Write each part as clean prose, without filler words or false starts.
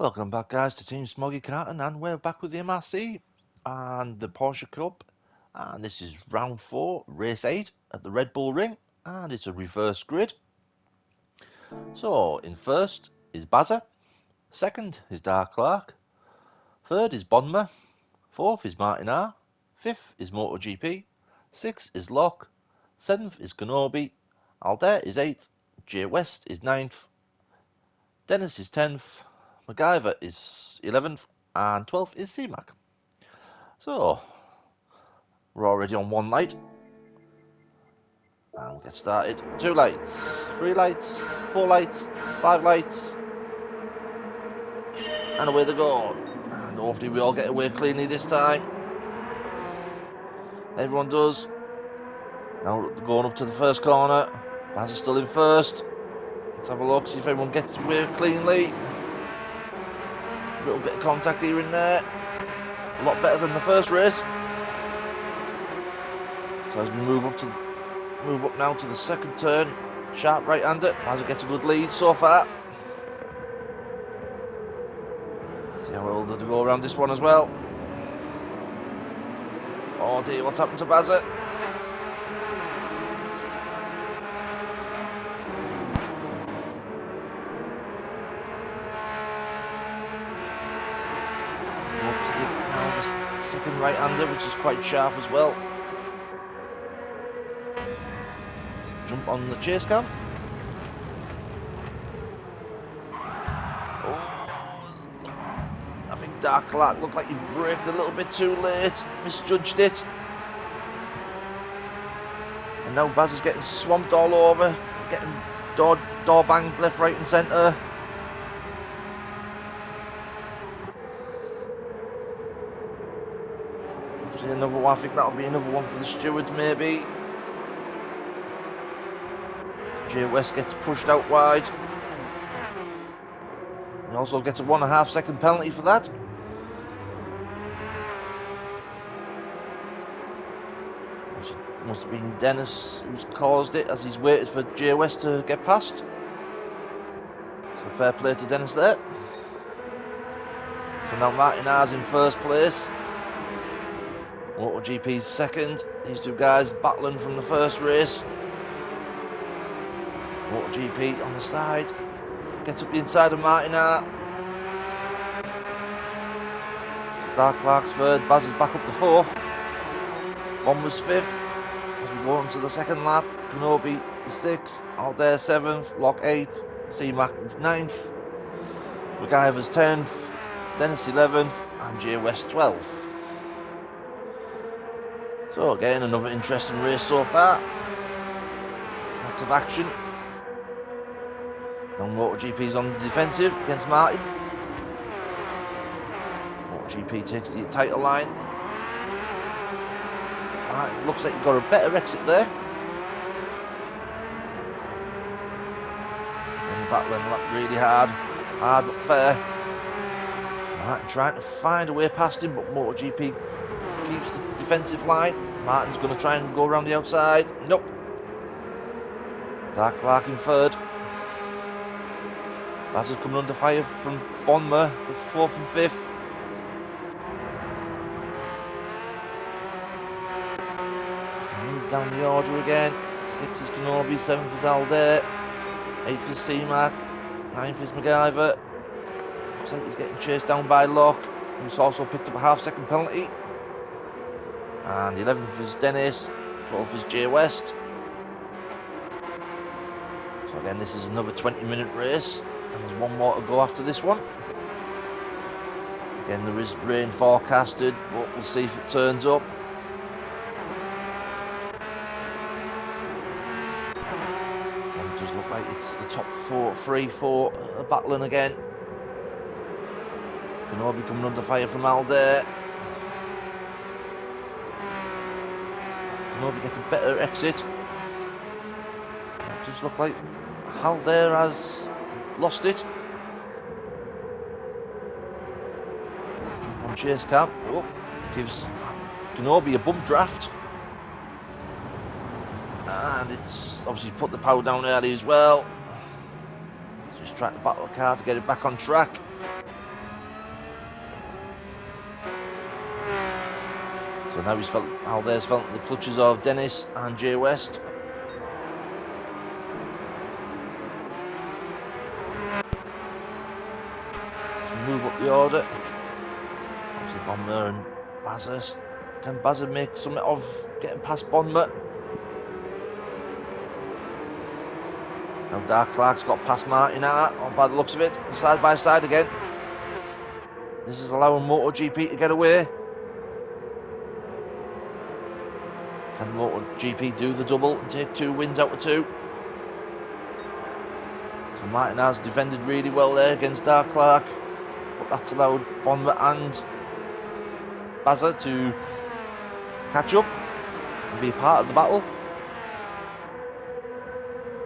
Welcome back, guys, to Team Smoggy Carton, and we're back with the MRC and the Porsche Cup, and this is round 4, race 8 at the Red Bull Ring, and it's a reverse grid. So in first is Bazza, second is Dark Clark, third is Bonma, fourth is Martin R, fifth is MotoGP, sixth is Locke, seventh is Kenobi, Alder is 8th, Jay West is 9th, Dennis is 10th, MacGyver is 11th, and 12th is CMAC. So, we're already on 1 light. And we'll get started. 2 lights, 3 lights, 4 lights, 5 lights. And away they go. And hopefully we all get away cleanly this time. Everyone does. Now going up to the first corner. Baz is still in first. Let's have a look, see if everyone gets away cleanly. A little bit of contact here and there. A lot better than the first race. So as we move up now to the second turn, sharp right-hander. Baz gets a good lead so far. See how well does it go around this one as well. Oh dear, what's happened to Bazza? Second right-hander, which is quite sharp as well. Jump on the chase cam. Oh, I think Dark Clark looked like he braked a little bit too late, misjudged it. And now Baz is getting swamped all over, getting door banged left, right and centre. Another one, I think that'll be another one for the stewards maybe. Jay West gets pushed out wide. He also gets a 1.5 second penalty for that. It must have been Dennis who's caused it as he's waited for Jay West to get past. So fair play to Dennis there. So now Martin R's in first place. MotoGP's second. These two guys battling from the first race. MotoGP on the side. Gets up the inside of Martin R. Dark Clark's third. Baz is back up to fourth. One was fifth. As we go on to the second lap. Kenobi is sixth. Alder 7th. Locke 8th. CMAC is 9th. MacGyver's 10th. Dennis 11th. And Jay West 12th. So again, another interesting race so far. Lots of action. Now MotoGP's on the defensive against Martin. MotoGP takes the title line. Martin looks like he got a better exit there. And battling really hard but fair. Martin trying to find a way past him, but MotoGP keeps the defensive line. Martin's going to try and go around the outside. Nope. Dark Clark in third. Baz is coming under fire from Bonma for 4th and 5th. Move down the order again. 6th is Kenobi, 7th is Alder, 8th is CMAC, 9th is MacGyver. Looks like he's getting chased down by Locke, who's also picked up a 1/2 second penalty. And 11th is Dennis, 12th is Jay West. So again, this is another 20-minute race, and there's one more to go after this one. Again, there is rain forecasted, but we'll see if it turns up. And it does look like it's the top 3-4 are battling again. Kenobi coming under fire from Alder. Kenobi gets a better exit. It does look like Alder has lost it. On chase cam. Oh, gives Kenobi a bump draft. And it's obviously put the power down early as well. So he's trying to battle the car to get it back on track. So now Haldare's felt the clutches of Dennis and Jay West. Move up the order. Obviously Bonmer and Bazza. Can Bazza make something of getting past Bonmer? Now Dark Clark's got past Martin out, by the looks of it, side by side again. This is allowing MotoGP to get away. Can MotoGP do the double and take 2 wins out of 2? So Martin has defended really well there against Dark Clark, but that's allowed Bonmer and Bazza to catch up and be part of the battle.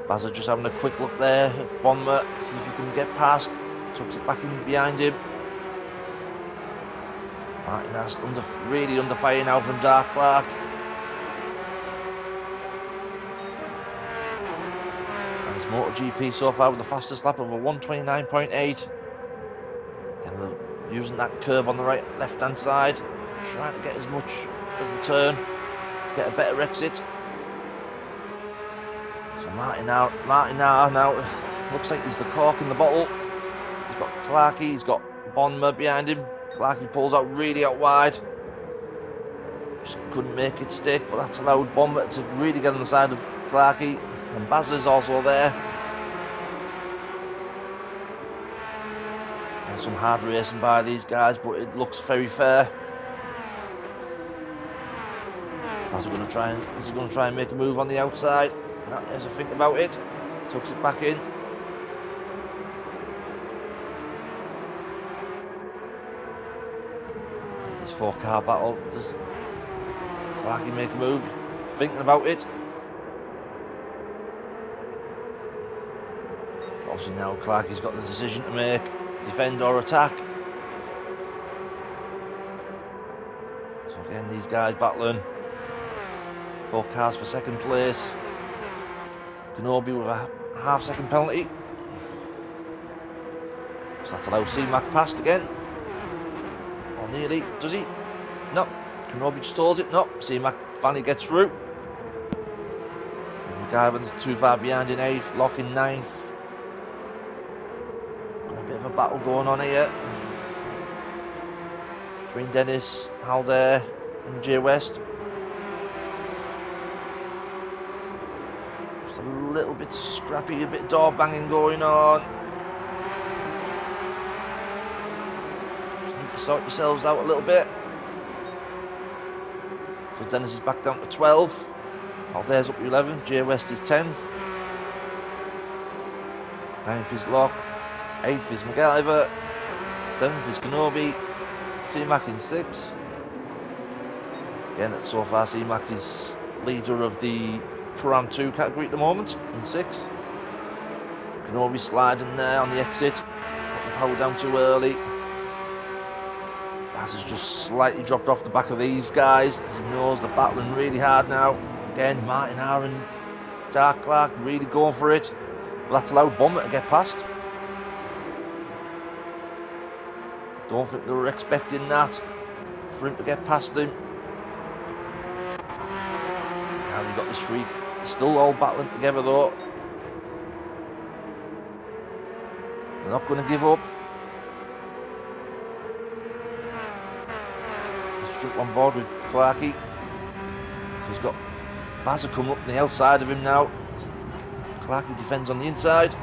Bazza just having a quick look there at Bonmer, see if he can get past, tucks it back in behind him. Martin has really under fire now from Dark Clark. And it's MotoGP so far with the fastest lap of a 1:29.8. And they're using that curve on the left hand side, trying to get as much of the turn, get a better exit. So Martin now looks like he's the cork in the bottle. He's got Clarkey, he's got Bonmer behind him. Clarkey pulls out really out wide. Just couldn't make it stick, but that's allowed Bonmer to really get on the side of Clarkey. And Bazza's also there. And some hard racing by these guys, but it looks very fair. Is he going to try and make a move on the outside? As I think about it, tucks it back in. This 4-car battle. Does Clarkey make a move? Thinking about it. Obviously now Clarkey's got the decision to make: defend or attack. So again, these guys battling. 4 cars for second place. Kenobi with a half-second penalty. So that's allowed C-Mac past again. Or nearly, does he? No. Kenobi just holds it. No. C-Mac finally gets through. McIvan's too far behind in 8th, Lock in 9th. And a bit of a battle going on here between Dennis, Haldare and Jay West. A little bit scrappy, a bit door banging going on. Just need to sort yourselves out a little bit. So Dennis is back down to 12. Haldare's up to 11. Jay West is 10th. 9th is Locke. 8th is McIver. 7th is Kenobi. C-Mac in 6th. Again, so far C-Mac is leader of the Pro-Am 2 category at the moment, in 6th. Kenobi sliding there on the exit, putting the power down too early. Baz has just slightly dropped off the back of these guys, as he knows they're battling really hard now. Again, Martin R and Dark Clark really going for it, but that's allowed Bonmer to get past. Don't think they were expecting that, for him to get past him. Now we've got this freak. Still all battling together though. They're not going to give up. Struck on board with Clarkey. He's got Bazza coming up on the outside of him now. Clarkey defends on the inside.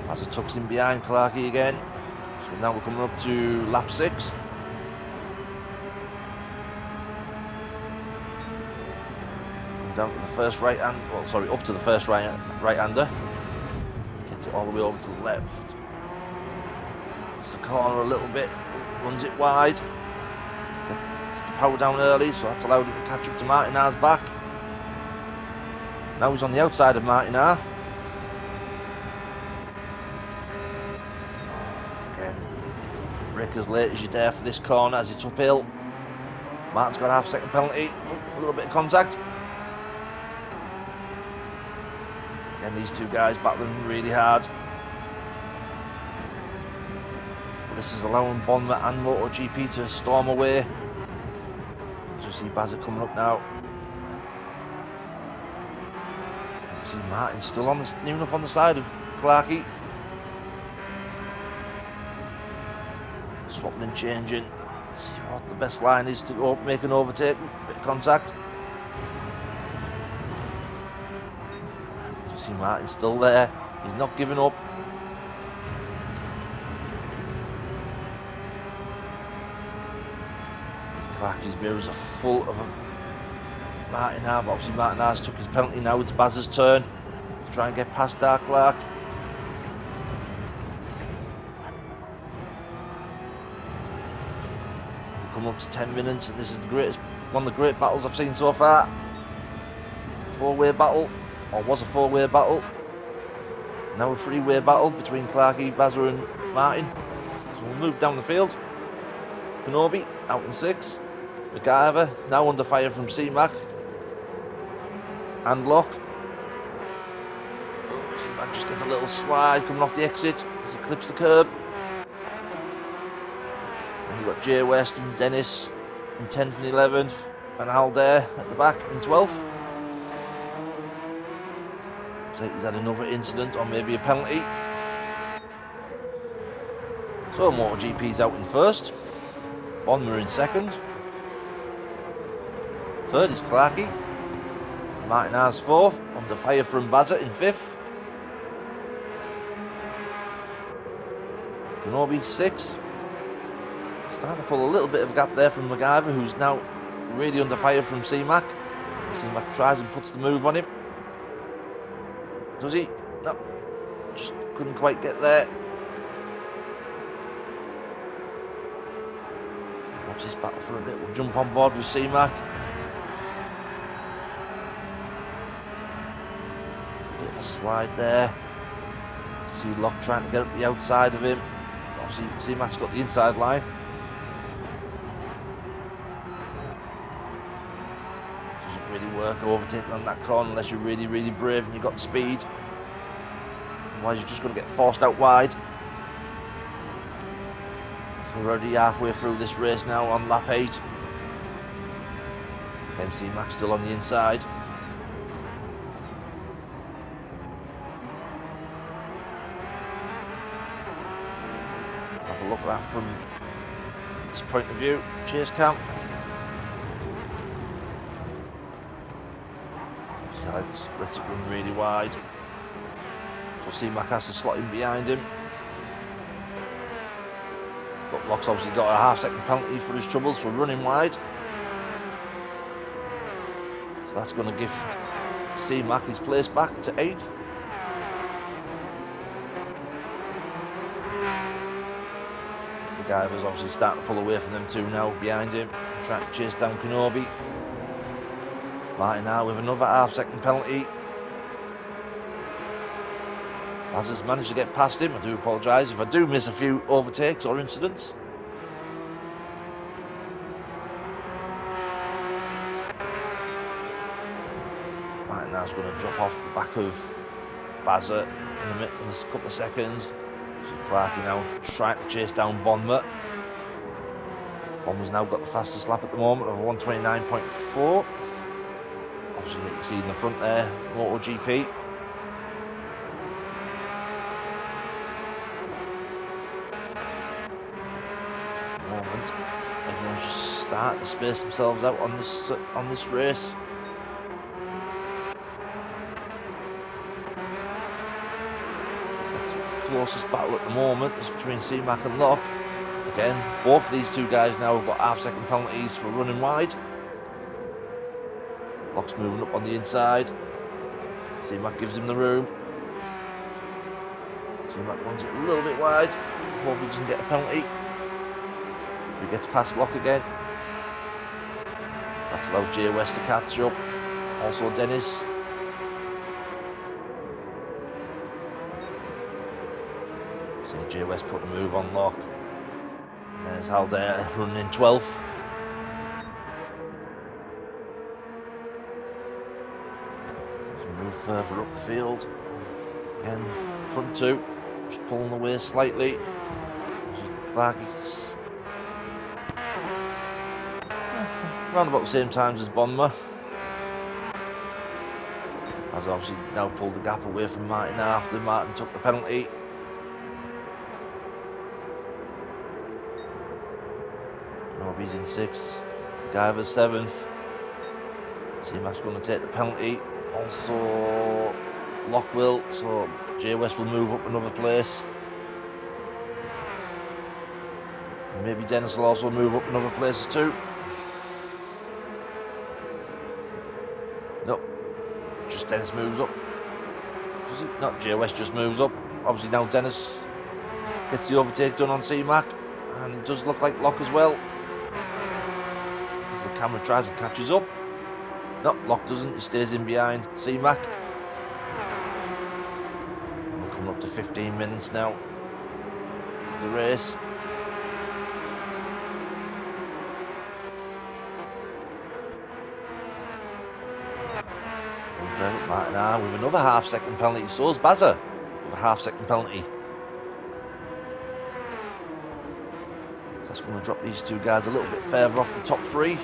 Bazza tucks in behind Clarkey again. So now we're coming up to lap 6. Down to the first right hand, well, sorry, up to the first right-hander. Gets it all the way over to the left. It's the corner a little bit, runs it wide. Gets the power down early, so that's allowed him to catch up to Martin R's back. Now he's on the outside of Martin R. Again, brake as late as you dare for this corner as it's uphill. Martin's got a half-second penalty, a little bit of contact. And these two guys battling really hard. This is allowing Bonma and MotoGP to storm away. Just see Bazza coming up now. You see Martin still on the new up on the side of Clarkey. Swapping and changing. See what the best line is to make an overtake. Bit of contact. You see Martin still there. He's not giving up. Clarkey's mirrors are full of Martin Harv. Obviously Martin Harv took his penalty. Now it's Baz's turn to try and get past Dark Clark. We've come up to 10 minutes and this is one of the great battles I've seen so far. Four-way battle, or was a four-way battle. Now a three-way battle between Clarkey, Bazza and Martin. So we'll move down the field. Kenobi out in 6. MacGyver now under fire from C-Mac and Locke. Oh, C-Mac just gets a little slide coming off the exit as he clips the curb. And you've got Jay West and Dennis in 10th and 11th, and Aldair at the back in 12th. Looks like he's had another incident or maybe a penalty. So MotoGP's out in 1st. Bonma in 2nd. 3rd is Clarkey. Martin Harv's 4th. Under fire from Bazza in 5th. Kenobi 6th. Starting to pull a little bit of a gap there from MacGyver, who's now really under fire from C-Mac. C-Mac tries and puts the move on him. Does he? No. Just couldn't quite get there. Watch this battle for a bit. We'll jump on board with C-Mac. Bit of a slide there. See Locke trying to get up the outside of him. Obviously C-Mac's got the inside line. Doesn't really work overtaking on that corner unless you're really, really brave and you've got speed. Otherwise you're just going to get forced out wide. We're already halfway through this race now on lap 8. Again, C-Mac still on the inside. Have a look at that from this point of view. Chase cam. Let's it run really wide. So C-Mac has to slot in behind him. But Locke's obviously got a half-second penalty for his troubles for running wide. So that's going to give C-Mac his place back to 8th. MacGyver's obviously starting to pull away from them two now behind him, trying to chase down Kenobi. Martin now with another half-second penalty. Bazza's managed to get past him. I do apologise if I do miss a few overtakes or incidents. Right, now it's going to drop off the back of Bazza in a couple of seconds. So Clarkey now trying to chase down Bonma. Bonma's now got the fastest lap at the moment of 129.4. Obviously you can see in the front there, MotoGP. Everyone's just starting to space themselves out on this race. The closest battle at the moment is between C-Mac and Locke. Again, both of these two guys now have got half-second penalties for running wide. Locke's moving up on the inside. C-Mac gives him the room. C-Mac runs it a little bit wide. Hope he doesn't get a penalty. He gets past Locke again. That's allowed Jay West to catch up. Also Dennis. See Jay West put a move on Locke. And there's Aldair running in 12th. Move further up the field. Again, front two. Just pulling away slightly. Clarkie's around about the same times as Bonmer. Has obviously now pulled the gap away from Martin after Martin took the penalty. Nobody's in 6th. Guyver's 7th. C-Mac's going to take the penalty. Also Lock will, so J West will move up another place. Maybe Dennis will also move up another place too. Nope, just Dennis moves up. Does it? Not J West just moves up. Obviously now Dennis gets the overtake done on C-Mac, and it does look like Lock as well. As the camera tries and catches up. No, Lock doesn't, he stays in behind C-Mac. We're coming up to 15 minutes now of the race. Martin with another half-second penalty. So is Bazza with a half-second penalty. So that's going to drop these two guys a little bit further off the top 3.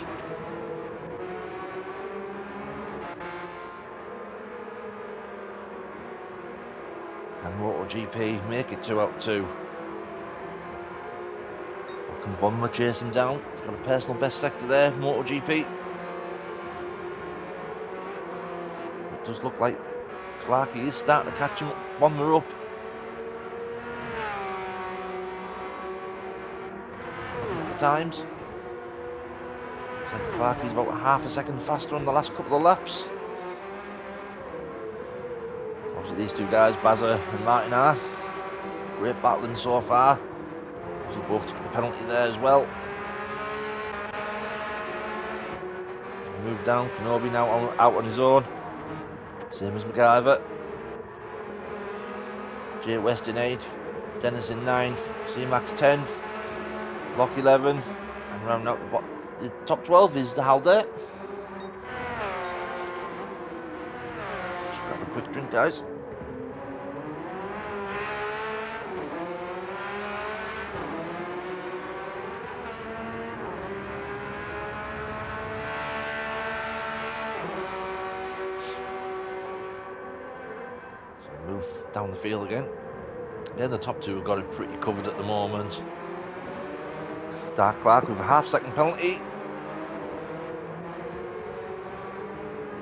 And MotoGP make it 2 out of 2. Can Bonmer chase him down? He's got a personal best sector there, MotoGP. It does look like Clarkie is starting to catch him, Bonmer up. Looking at the times. Looks like Clarkie's about half a second faster on the last couple of laps. Obviously these two guys, Bazza and Martin are. Great battling so far. They both took the penalty there as well. Move down, Kenobi now out on his own. Same as MacGyver. J West in 8th, Dennis in 9th, C-Mac's 10th, Lock 11, and round out the top 12 is the Halder. Just grab a quick drink, guys. Down the field again. Then the top 2 have got it pretty covered at the moment. Dark Clark with a half-second penalty.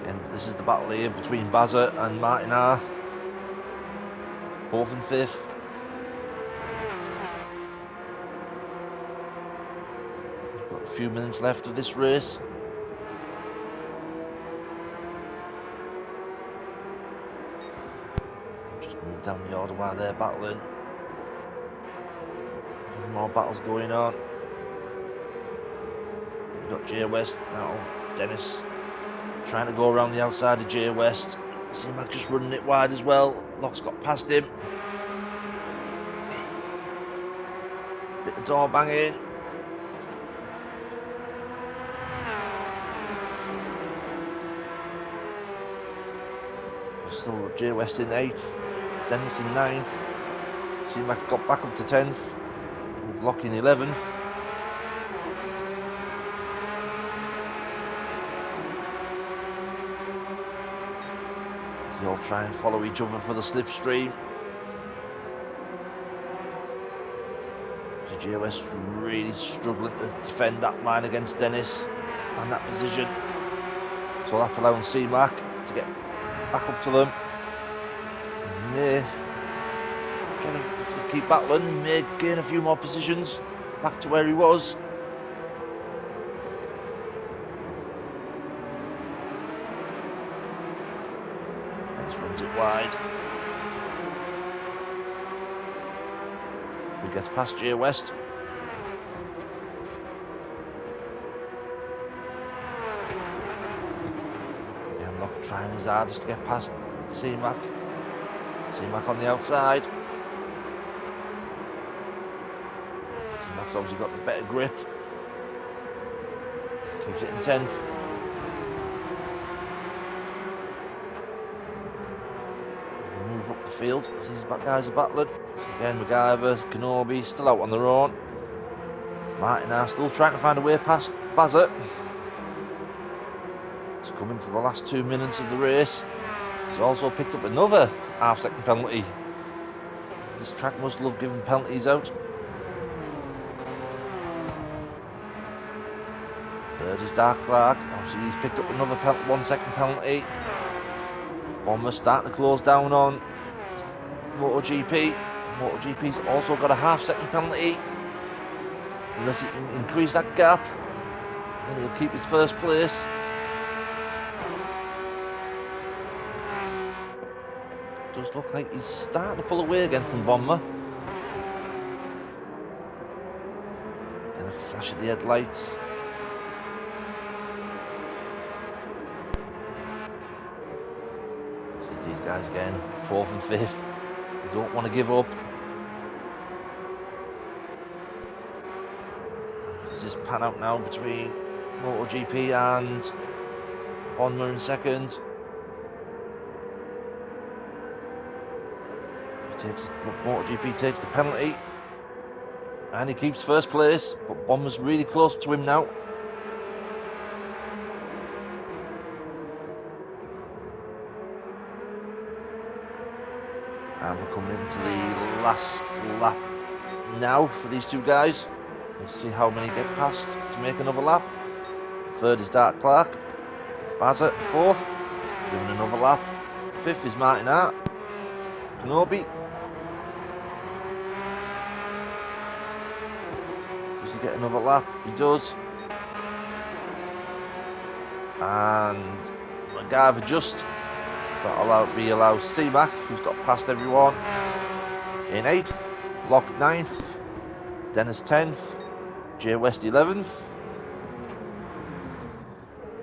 And this is the battle here between Bazza and Martin R. 4th and 5th. We've got a few minutes left of this race. Down the order while they're battling. More battles going on. We've got J West now. Dennis trying to go around the outside of J West. C-Mac just running it wide as well. Lock's got past him. Bit of door banging. Still J West in 8th. Dennis in 9th. C-Mac got back up to 10th. With Lock in 11th. They all try and follow each other for the slipstream. J West really struggling to defend that line against Dennis and that position. So that's allowing C-Mac to get back up to them. May trying to keep battling, may gain a few more positions back to where he was. Let's runs it wide. He gets past J West. Yeah, Lock trying his hardest to get past C-Mac. C-Mac on the outside. C-Mac's obviously got the better grip. Keeps it in 10th. Move up the field as these guys are battling. Again, MacGyver, Kenobi still out on their own. Martin are still trying to find a way past Bazza. It's coming to the last 2 minutes of the race. He's also picked up another half-second penalty. This track must love giving penalties out. Third is Dark Clark. Obviously he's picked up another 1 second penalty. Bomber starting to close down on MotoGP. MotoGP's also got a half-second penalty. Unless he can increase that gap, then he'll keep his first place. Does look like he's starting to pull away again from Bomber. And a flash of the headlights. See these guys again, 4th and 5th. They don't want to give up. Does this pan out now between MotoGP and Honma in second? MotoGP takes the penalty and he keeps first place, but Bomber's really close to him now. And we're coming into the last lap now for these two guys. Let's see how many get past to make another lap. Third is Dark Clark. Bazza, 4th, doing another lap. 5th is Martin Hart. Kenobi. Does he get another lap? He does. And McGarver just. So that'll allow C-Mac, who's got past everyone, in 8th. Locke 9th. Dennis 10th. Jay West 11th.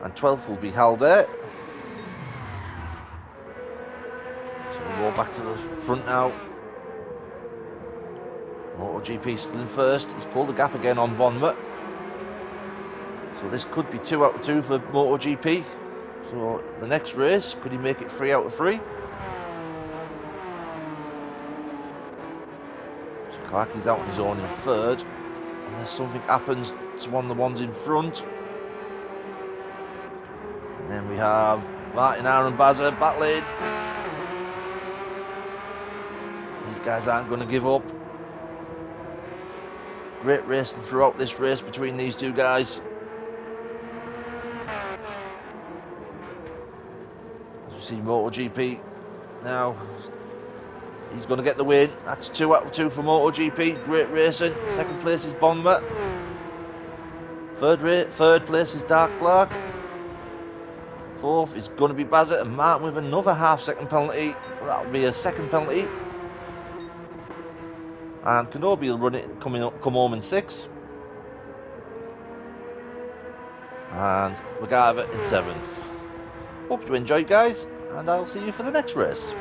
And 12th will be Halder. So we'll go back to the front now. MotoGP still in first. He's pulled the gap again on Bonma. So this could be 2 out of 2 for MotoGP. So the next race, could he make it 3 out of 3? So Clarkie's out on his own in third. Unless something happens to one of the ones in front. And then we have Martin Hart and Bazza battling. These guys aren't going to give up. Great racing throughout this race between these two guys. As you see MotoGP now, he's going to get the win. That's 2 out of 2 for MotoGP. Great racing. Second place is Bonma. Third place is Dark Clark. 4th is going to be Bazza and Martin with another half-second penalty. That'll be a second penalty. And Kenobi will run it, come home in 6th. And McGarver in 7th. Hope you enjoyed, guys, and I'll see you for the next race.